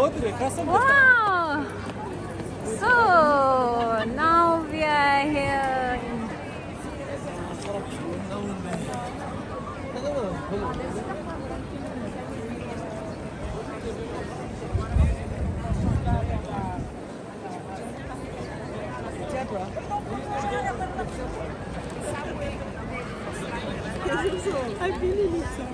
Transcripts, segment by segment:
Wow! So now we are here in I really need some.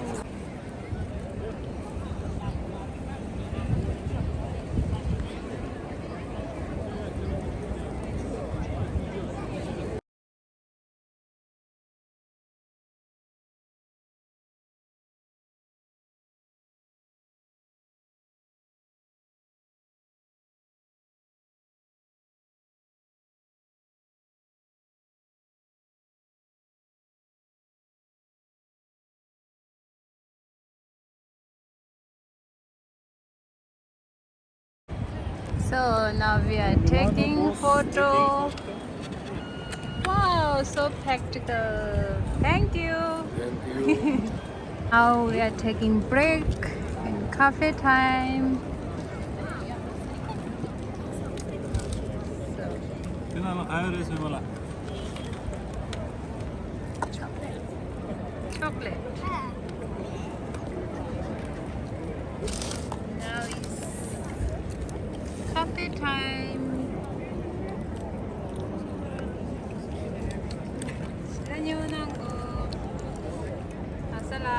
So now we are taking photo. Wow, so practical. Thank you. Thank you. Now we are taking break in cafe time. So chocolate. Now it's cafe time. Asala.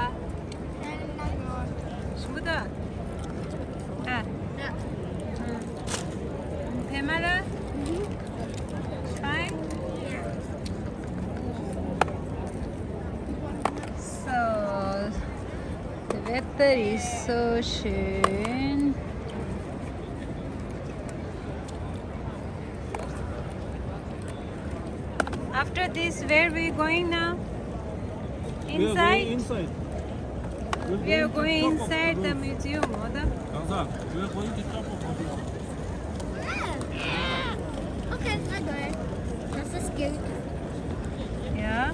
Sudah. Pemala? Fine. So the weather is so schön. After this, where we going now? Inside? We are going inside the museum, oder? We are going to top of Okay, I go ahead. That's a scary. Yeah.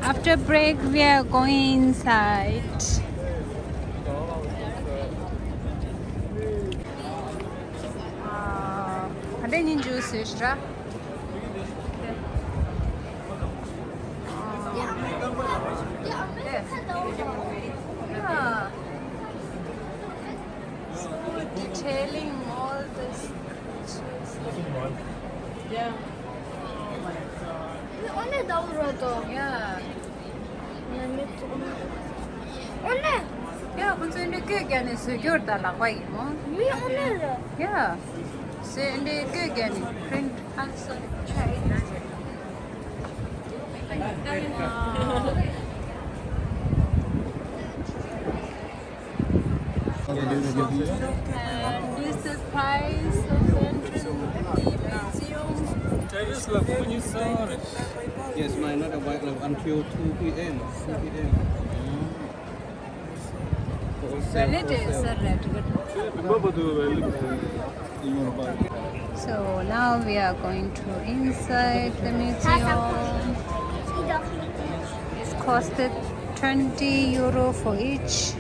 After break, we are going inside. Ada juice, Isra? Yeah. So detailing all this. Yeah. 오늘 나오러도. Yeah. 오늘. Yeah, but so in the cake and it's good that la quite more. 왜 오늘? Yeah. So in the cake and print answer. And this is the price of entrance to the museum. Yes, mine not white until 2 p.m. 2 p.m. Well, it is a So now we are going to inside the museum. It's costed 20 euro for each.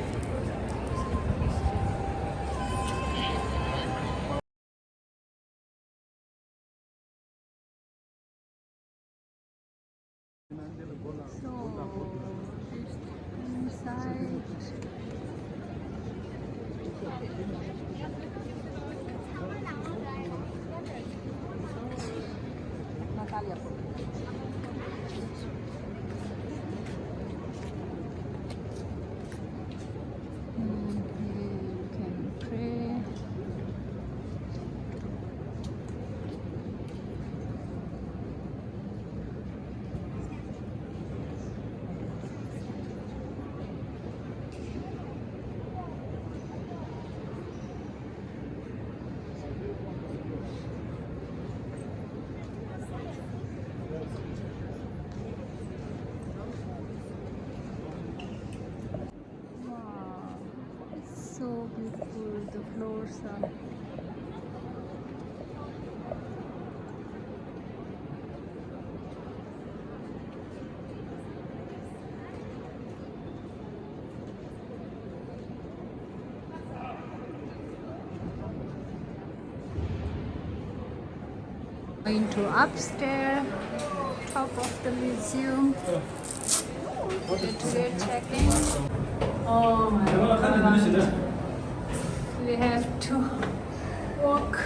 So inside. You can pray. So beautiful, the floors are. Going to upstairs, top of the museum. Today check-in. Oh my god. We have to walk.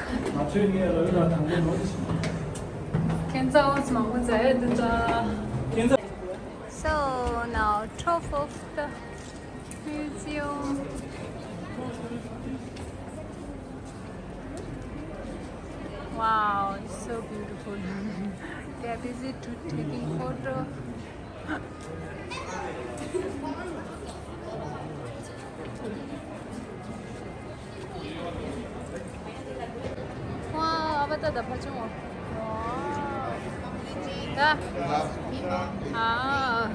So now top of the museum. Wow, it's so beautiful. They are busy to taking photo. Wow, apa tadi apa cuma? Wow. Dah. Ah.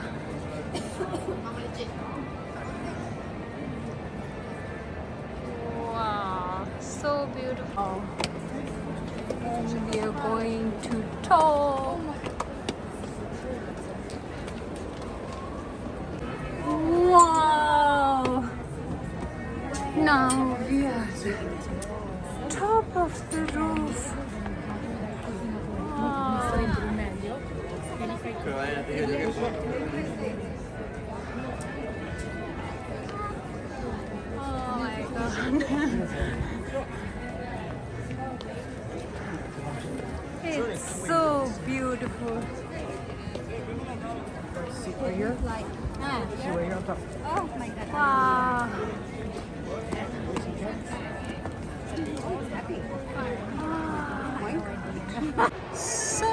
Wow, so beautiful. And we are going to top. Wow! Now we are top of the roof. Wow. Oh my god. It's so beautiful. Oh my god. Wow. So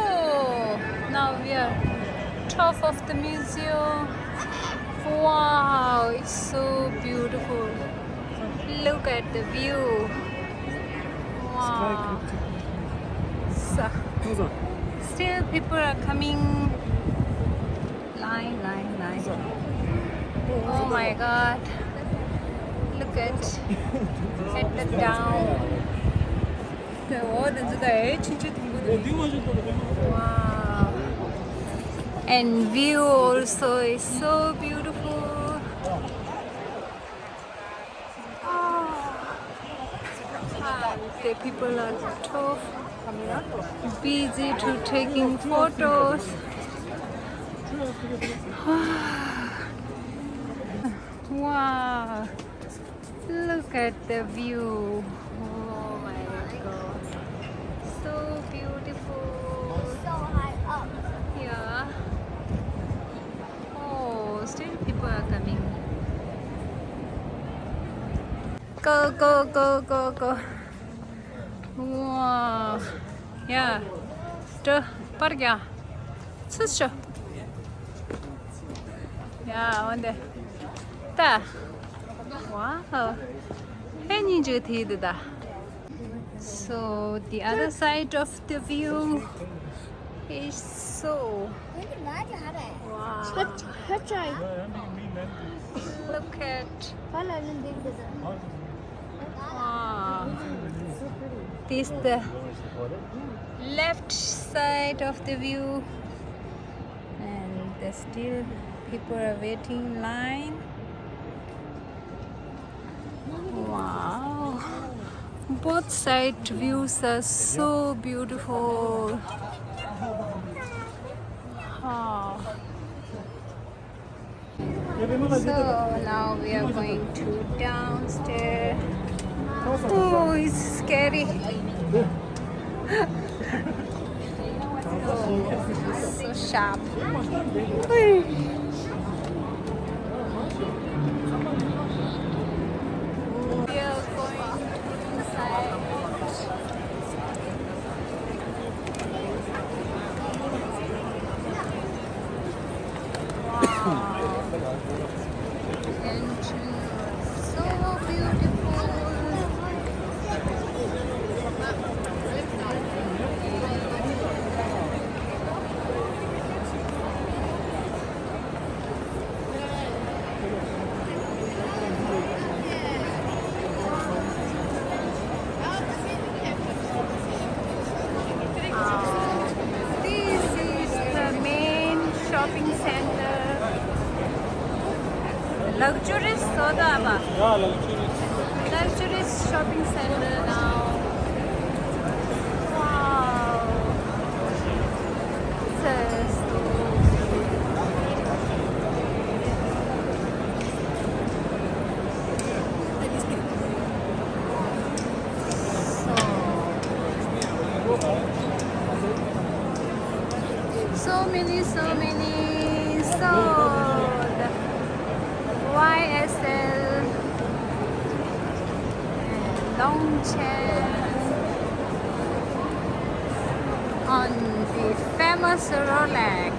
now we are top of the museum. Wow, it's so beautiful. Look at the view. Wow. So, still people are coming. Line. Oh my god. Look at the down. Wow. And view also is so beautiful. The people are so busy to taking photos. Wow, look at the view. Oh my god, so beautiful. So high up. Yeah. Oh, still people are coming. Go. Wow. Yeah. Par gaya. Susho. Yeah, one day. Da. Wow. Any juti da. So the other side of the view is so wow. Look at wow. This the left side of the view, and there's still people are waiting in line. Wow, both side views are so beautiful. Oh. So now we are going to downstairs. Oh, it's scary. Oh, so sharp. We are going inside. Wow. Entrance, so beautiful. This is the main shopping center. Luxurious soda ba? Yeah, luxury. Luxurious shopping center now. Wow. Longchen on the famous Rolex.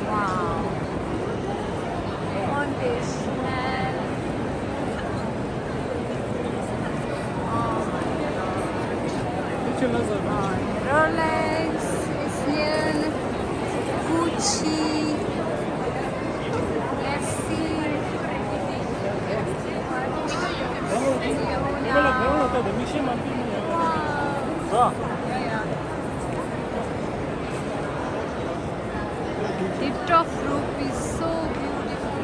Wow. On the Chanel. Oh my god. Rolex is here. Gucci. Let's see. Wow. The top roof is so beautiful.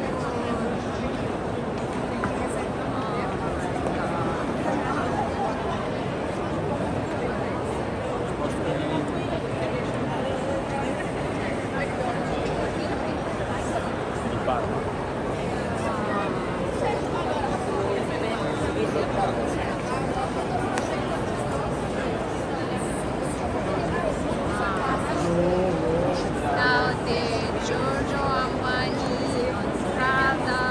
Now the Giorgio Armani, Prada,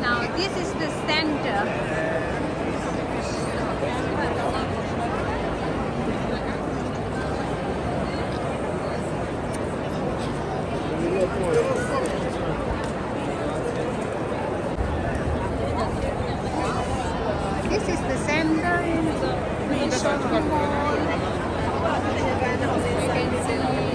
now this is the center. This is the center in the shopping mall. You can see this way.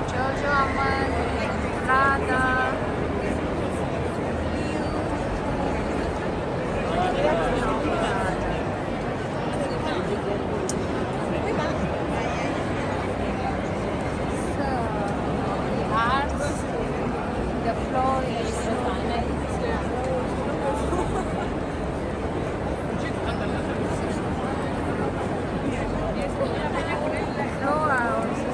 Giorgio Armani, Prada. So, the arts, the floor is so nice. Floor are also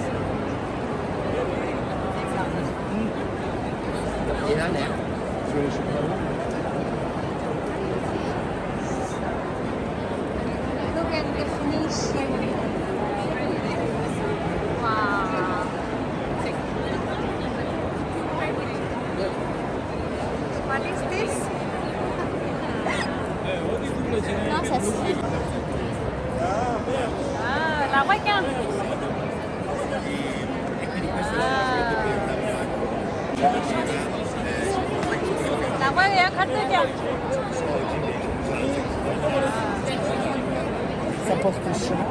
look at the finishing. Wow. What is this? Non, ça se fait. Ah, la requin. La requin, carton. Ça porte cher.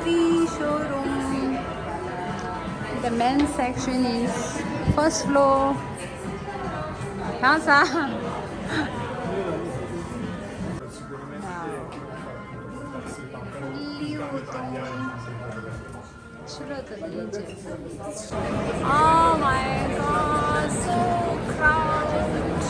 The showroom. The men's section is first floor. Casa. Oh my god, so crowded.